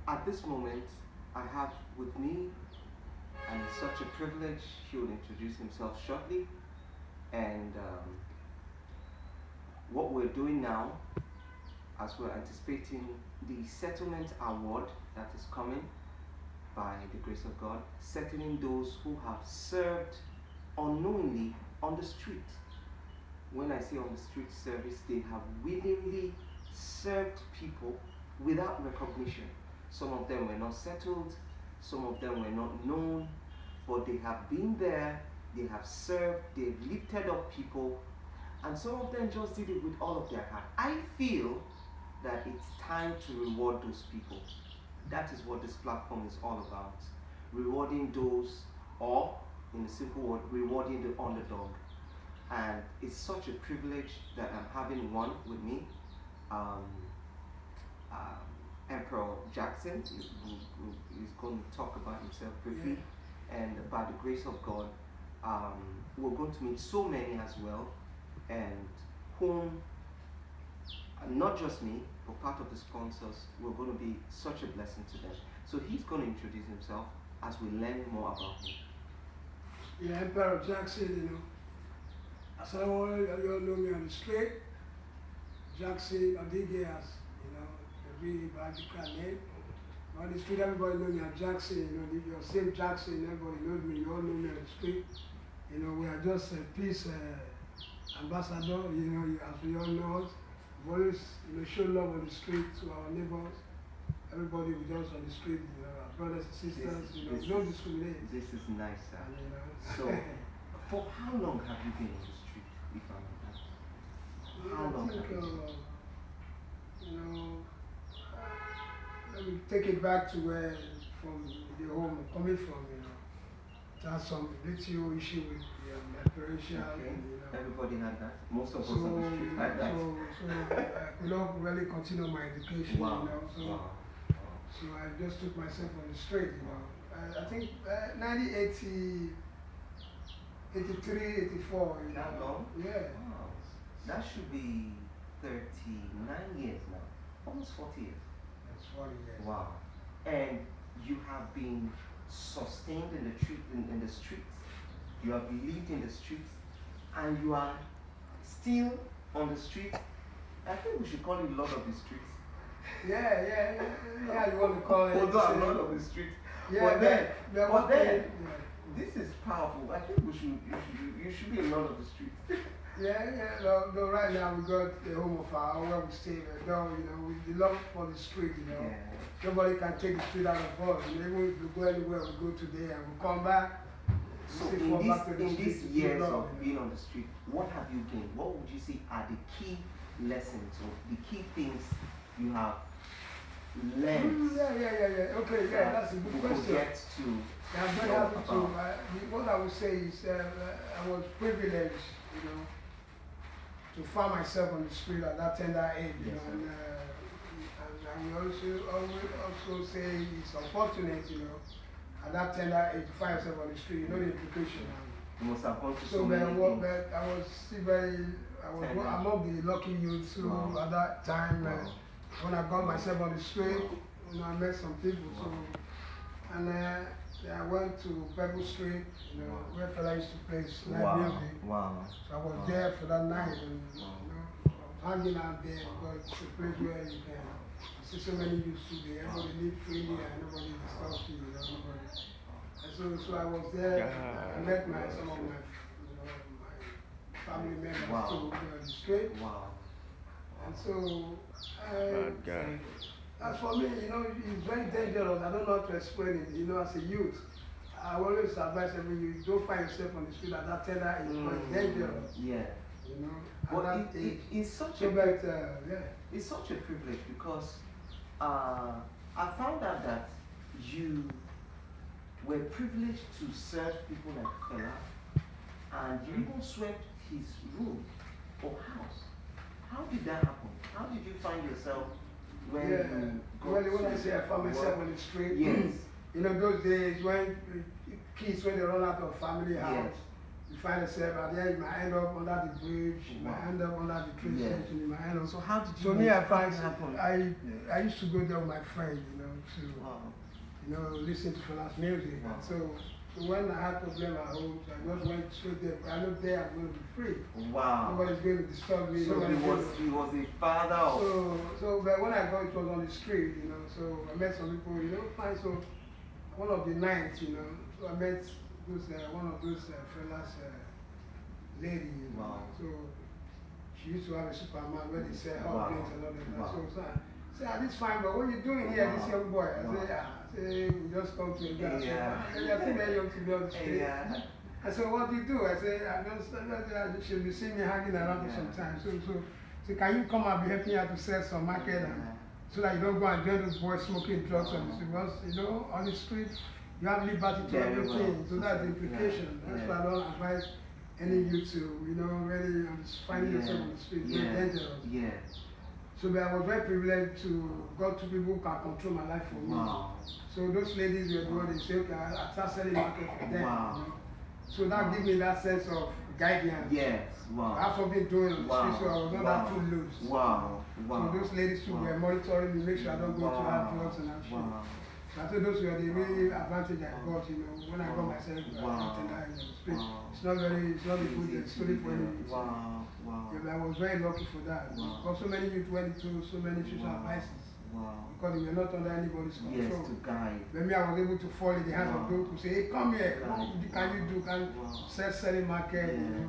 at this moment, I have with me, and it's such a privilege, he will introduce himself shortly. And what we're doing now, as we're anticipating the settlement award that is coming by the grace of God, settling those who have served unknowingly on the street. When I say on the street service, they have willingly served people without recognition. Some of them were not settled, some of them were not known, but they have been there, they have served, they've lifted up people, and some of them just did it with all of their heart. I feel that it's time to reward those people. That is what this platform is all about. Rewarding those, or in a simple word, rewarding the underdog. And it's such a privilege that I'm having one with me, um, um, Emperor Jackson, who is going to talk about himself briefly. And by the grace of God, we're going to meet so many as well, and whom, not just me, but part of the sponsors, we're going to be such a blessing to them. So he's going to introduce himself as we learn more about him. Yeah, Emperor Jackson, as I all you all know me on the street, Jackson Adidias, a really biblical name. On the street, everybody knows me as Jackson, your same Jackson, everybody knows me, you all know me on the street. We are just a peace ambassador, as we all know us. We always, show love on the street to our neighbors, everybody with us on the street, our brothers and sisters, don't discriminate. This is nice, sir. And, so, for how long have you been on the street, if I may ask? How long have you been? Let me take it back to where, from the home I'm coming from, There's some little issue with the preparation. Okay. Everybody had that. Most of us on the street had that. So I could not really continue my education, wow. So I just took myself on the street, I think 1980, 83, 84. That long? Yeah. Wow. That should be 39 years now. Almost 40 years. That's 40 years. Wow. And you have been sustained in the streets. You have lived in the streets, and you are still on the street. I think we should call you Lord of the Streets. Yeah, you want to call it. Although I'm Lord of the Streets. Yeah, but then, this is powerful. I think you should be a Lord of the Streets. No, right now we got the home of our where we stay. We love for the street, Yeah. Nobody can take the street out of us. Even if we go anywhere, we go today and we come back. So in these years of being on the street, what have you gained? What would you say are the key lessons or the key things you have learned? Okay, that's a good question. Get to I'm very happy to. What I would say is I was privileged, to find myself on the street at that tender age, and we also say it's unfortunate, at that tender age to find yourself on the street, the implication. You must have gone to so many things. I was still among the lucky youths who at that time, when I got myself on the street, I met some people, and I went to Pebble Street, where fella used to play live music. Wow. So I was there for that night, and hanging out there, because it's a place where you can see so many youths today. Everybody live freely and nobody disturbs you, nobody. And so I was there, I met some of my family members too on the street. Wow. And so, as for me, it's very dangerous. I don't know how to explain it. As a youth, I always advise every youth, don't find yourself on the street at that tender age, because it's dangerous. Yeah. But it's such it's such a privilege because I found out that you were privileged to serve people like fella, and you even swept his room or house. How did that happen? How did you find yourself when you when I say I found myself on the street, yes. Those days when kids, when they run out of family house, you find yourself at the end, you might end up under the bridge, you might end up under the train Yeah. station, you might end up. So how did you So make me, I it find happen? I used to go there with my friend, Wow. to listen to Fela's music. Wow. And so when I had problem at home, I just went straight there. I know there I'm going to be free. Wow. Nobody's going to disturb me. So nobody's going to- he was a father of. but when I got, it was on the street, so I met some people, fine. So one of the nights, so I met one of those fellas lady, Wow. So she used to have a supermarket where they sell Wow. hot drinks and all that. Wow. So I said, this fine, but what are you doing here, this Wow. young boy? I Wow. said, we just come to enjoy. Yeah. I said, I think they're young to be on the street. Yeah. I said, what do you do? I said, she'll be seeing me hanging around Yeah. sometimes. So can you come and be helping her to sell some market and, Yeah. so that you don't go and join those boys smoking drugs on the street? Because, on the street, you have liberty to Very everything. well. So that's the implication. Yeah. That's Yeah. why I don't advise any youth to, really finding yourself on the street. It's very dangerous. Yeah. So but I was very privileged to go to people who can control my life for me. Wow. So those ladies were the ones they say, okay, I start selling market for them. Wow. So that gave me that sense of guidance. Yes. I Wow. have something doing on the Wow. street, so I was not Wow. that too loose. Wow. Wow. So those ladies too Wow. were monitoring me, make sure I don't go to Wow. hard drugs and that shit. Wow. So I think those were the real advantage I got, when I got myself Wow. tender in the street. Wow. It's not a good story for any youth. Wow. Wow. Yeah, but I was very lucky for that. Wow. Because so many youth went into so many social Wow. vices. Wow. Because they were not under anybody's control. Yes, to guide. Then me, I was able to fall in the hands Wow. of those who say, hey, come here, Wow. what can you do? Can Wow. selling market, Yeah.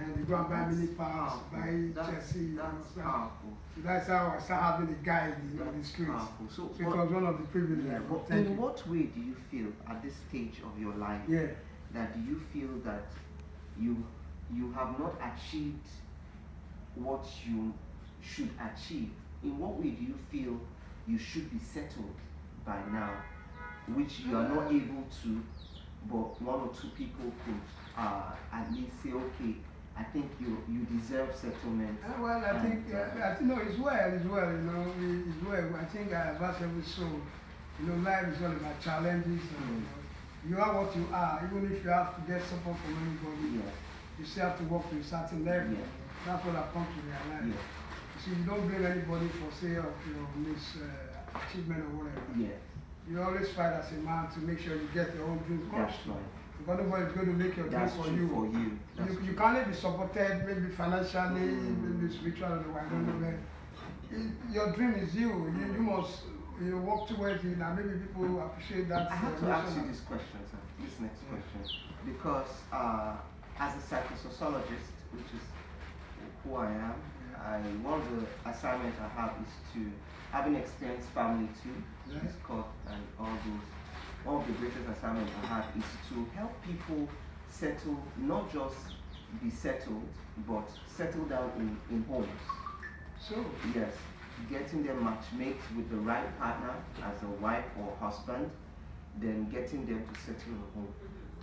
And they go and buy mini parts, Powerful. buy That's- Chelsea. That's So powerful. that's how I started having a guide on the streets. Powerful. So, So it was one of the privileges. yeah, I but got. Thank in you. what way do you feel at this stage of your life Yeah. that do you feel that you have not achieved what you should achieve? In what way do you feel you should be settled by now, which you are not able to, but one or two people could at least say, okay, I think you deserve settlement. Well, I think, no, it's well, it's well. It's well. I think I advise every soul. Life is all about challenges. And, you are what you are, even if you have to get support from anybody. Yeah. You still have to work to a certain level. Yeah. That's what I've come to realize. Yeah. You see, you don't blame anybody for say of achievement or whatever. Yeah. You always fight as a man to make sure you get your own dreams That's crushed. right. Because nobody's going to make your dreams That's for true you. for you. That's You true. can only be supported maybe financially, maybe spiritually, I don't know. But your dream is you. You must work towards it, and maybe people appreciate that. I have to ask you mission. this question, sir. This next question, because as a psychosociologist, which is who I am, one of the assignments I have is to, having experienced family too, Yeah. Scott and all those. One of the greatest assignments I have is to help people settle, not just be settled, but settle down in homes. So, Yes, getting them matchmates with the right partner as a wife or husband, then getting them to settle in a home.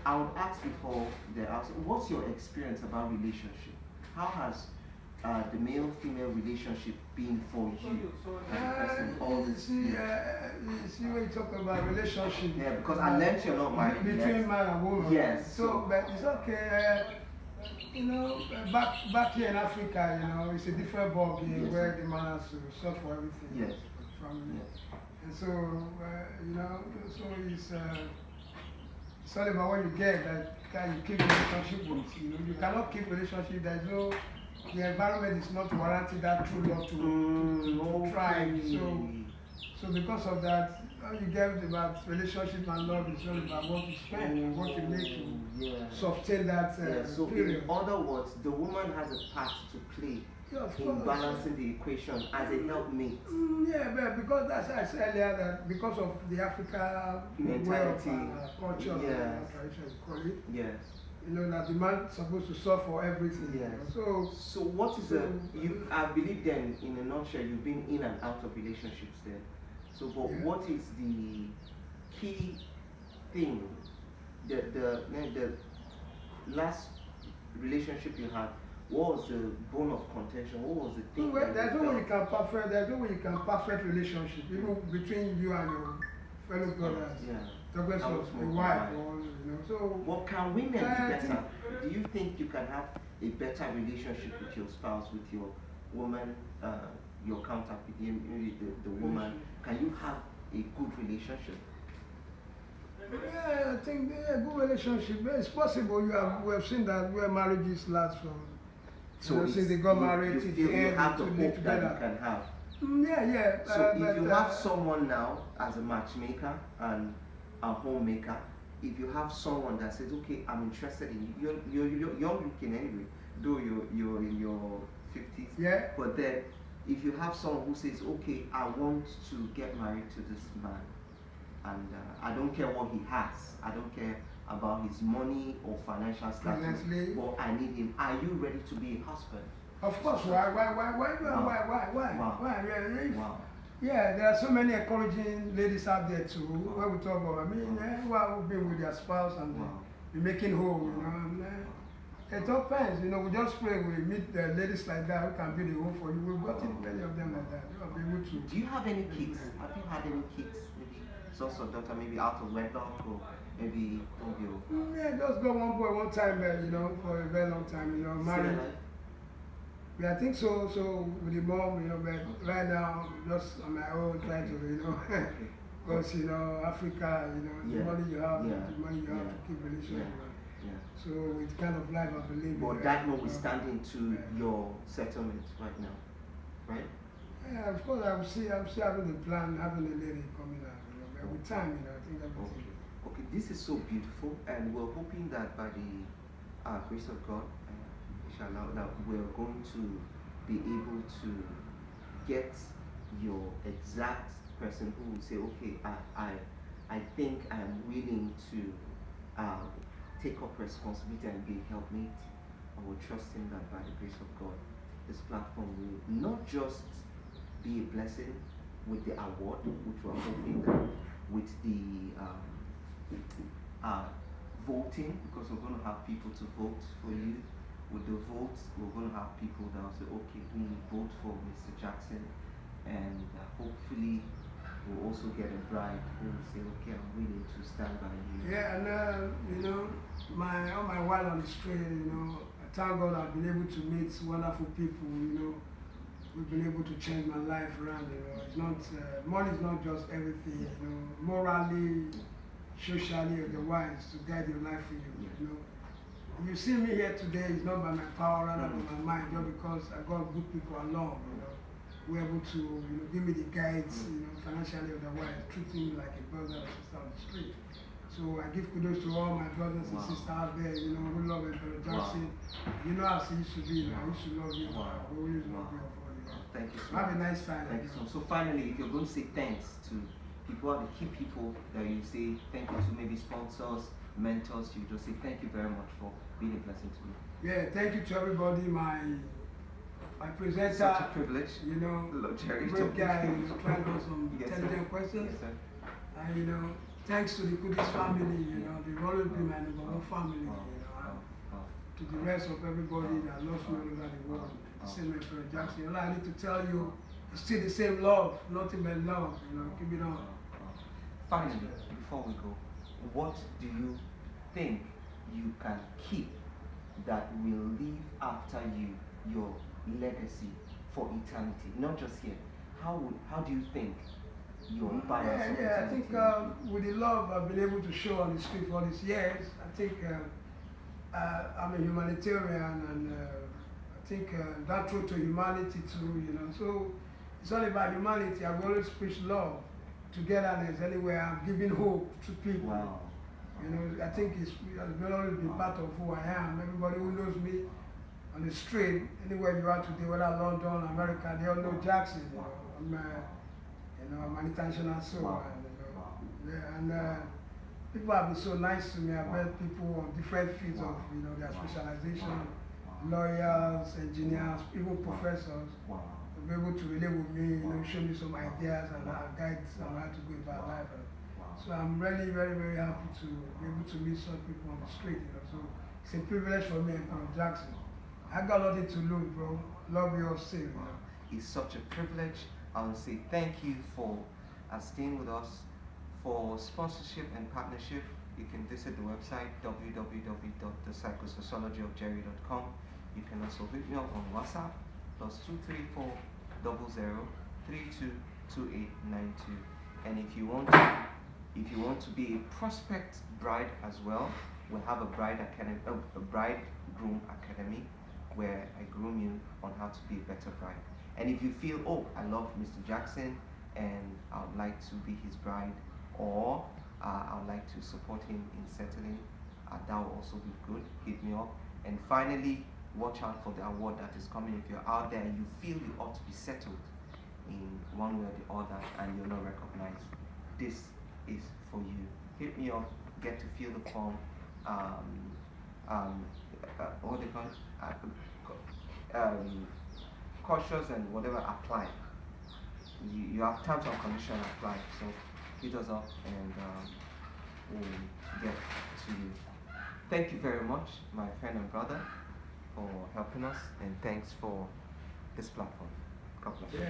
I would ask before they ask, what's your experience about relationship? How has the male-female relationship been for you as a person all this year? you see when you talk about relationship. Yeah, because I learned you're not married between yet. man and woman. Yes. So, but it's okay. Back here in Africa, it's a different ball game Yes. where the man has to suffer for everything. Yes. For the family. Yes. And so, so it's all about what you get that you keep relationship with. You cannot keep relationship. The environment is not warranted that true love to thrive. So because of that, all you get about relationship and love is all about what you spend and what you make to sustain that So period. in other words, the woman has a part to play Yeah, of in course. balancing the equation as a helpmate. Yeah, but because that's I said earlier that because of the Africa way of Mentality. culture, Yes. tradition, you call it, Yes. that the man supposed to suffer for everything. Yes. So So what is I believe then in a nutshell you've been in and out of relationships then. So but Yeah. what is the key thing, the last relationship you had, what was the bone of contention? What was the thing? well, that there's you no way you felt- can perfect. There's no way you can perfect relationship, even between you and your fellow brothers. Yeah. Douglas I was was my more wife, wife. or, you know, so. Well, can women be I better? think- Do you think you can have a better relationship with your spouse, with your woman, your counterpart, maybe the woman? Can you have a good relationship? Yeah, I think good relationship. It's possible. We have seen that where marriages last from. Since they got married, you till feel the you end, have the to hope live that you together. can have. Yeah. So if but, you have someone now as a matchmaker and a homemaker, if you have someone that says, okay, I'm interested in you, you're young looking anyway, though you're in your 50s. Yeah. But then if you have someone who says, okay, I want to get married to this man, and I don't care what he has, I don't care about his money or financial status, Honestly. but I need him. Are you ready to be a husband? Of course. Why? Wow. Yeah, Wow. yeah, there are so many encouraging ladies out there too. Where we talk about, who have been with their spouse and Wow. be making home, you know. And, it all depends, you know. We just pray we meet ladies like that who can be the home for you. We've gotten many of them like that. They will be able to. Do you have any kids? Have you had any kids? Maybe sons or daughter, maybe out of wedlock, or maybe your Yeah, just got one boy one time, you know, for a very long time, you know, married. Yeah, I think so. So with the mom, you know, but right now, just on my own, trying to, you know, because you know, Africa, you know, the money you have, the money you have to keep relationship. So with kind of life I believe. But that notwithstanding to your settlement right now, right? Yeah, of course I'm still having the plan, having a lady coming out, you know, but with time, you know, I think everything. Okay, this is so beautiful, and we're hoping that by the grace of God, inshallah, that we're going to be able to get your exact person who will say, okay, I think I'm willing to take up responsibility and be a helpmate. I will trust him that by the grace of God, this platform will not just be a blessing with the award, which we're hoping that with the voting, because we're going to have people to vote for you. With the votes, we're going to have people that will say, okay, we vote for Mr. Jackson, and hopefully we'll also get a bride who will say, okay, I'm willing to stand by you. Yeah, and you know, all my while on the street, you know, I thank God I've been able to meet wonderful people, you know. We've been able to change my life around, you know. It's not, money is not just everything, you know. Morally, socially, otherwise, to guide your life for you, you know. You see me here today, it's not by my power, rather by my mind, just because I got good people along, you know. We're able to, you know, give me the guides, you know, financially, otherwise, treating me like a brother or sister on the street. So I give kudos to all my brothers and sisters out there, you know, who love Emperor Jackson. You know as he used to be, you know, I used to love you, I always love you. Thank you so Have much. a nice time. Thank you so much. So finally, if you're going to say thanks to people, the key people that you say thank you to, maybe sponsors, mentors, you just say thank you very much for being a blessing to me. Yeah, thank you to everybody, my presenter. Such a privilege. You know, Jerry, great guy, you know, trying to ask some intelligent questions. Yes, sir. And you know, thanks to the Kudus family, you know, they've always been my number one family, you know, and to the rest of everybody that loves me all over the world. The same Emperor Jackson. All I need to tell you, it's still the same love, nothing but love, you know, keep it on. Finally, before we go, what do you think you can keep that will live after you, your legacy for eternity, not just here? How do you think your balance? Yeah, I think with the love I've been able to show on the street for all these years, I think I'm a humanitarian, and I think that true to humanity too, you know. So it's all about humanity. I've always preached love, togetherness, anywhere. I'm giving hope to people. Wow. You know, I think it's always been part of who I am. Everybody who knows me on the street, anywhere you are today, whether London, America, they all know Jackson. You know, I'm an international soul. Wow. And, you know, yeah, and people have been so nice to me. I've met people on different fields of, you know, their specialization, lawyers, engineers, even professors. Be able to relate with me, you know, show me some ideas and guides on how to go about life. So I'm really very, very happy to be able to meet some people on the street, you know. So it's a privilege for me, Emperor Jackson. I got nothing to lose, bro. Love you all still, you know. It's such a privilege. I want to say thank you for staying with us For sponsorship and partnership, you can visit the website www.thepsychosociologyofjerry.com. You can also hit me up on WhatsApp +23400322892. And if you want to be a prospect bride as well, we have a bride academy, a bridegroom academy, where I groom you on how to be a better bride. And if you feel, oh, I love Mr. Jackson and I would like to be his bride, or I would like to support him in settling, that will also be good. Hit me up. And finally, watch out for the award that is coming. If you're out there and you feel you ought to be settled in one way or the other and you're not recognized, this is for you. Hit me up, get to fill the form. What they call it? Cautious and whatever apply. You have terms and conditions apply. So hit us up and we'll get to you. Thank you very much, my friend and brother, for helping us, and thanks for this platform. God bless you. Yeah.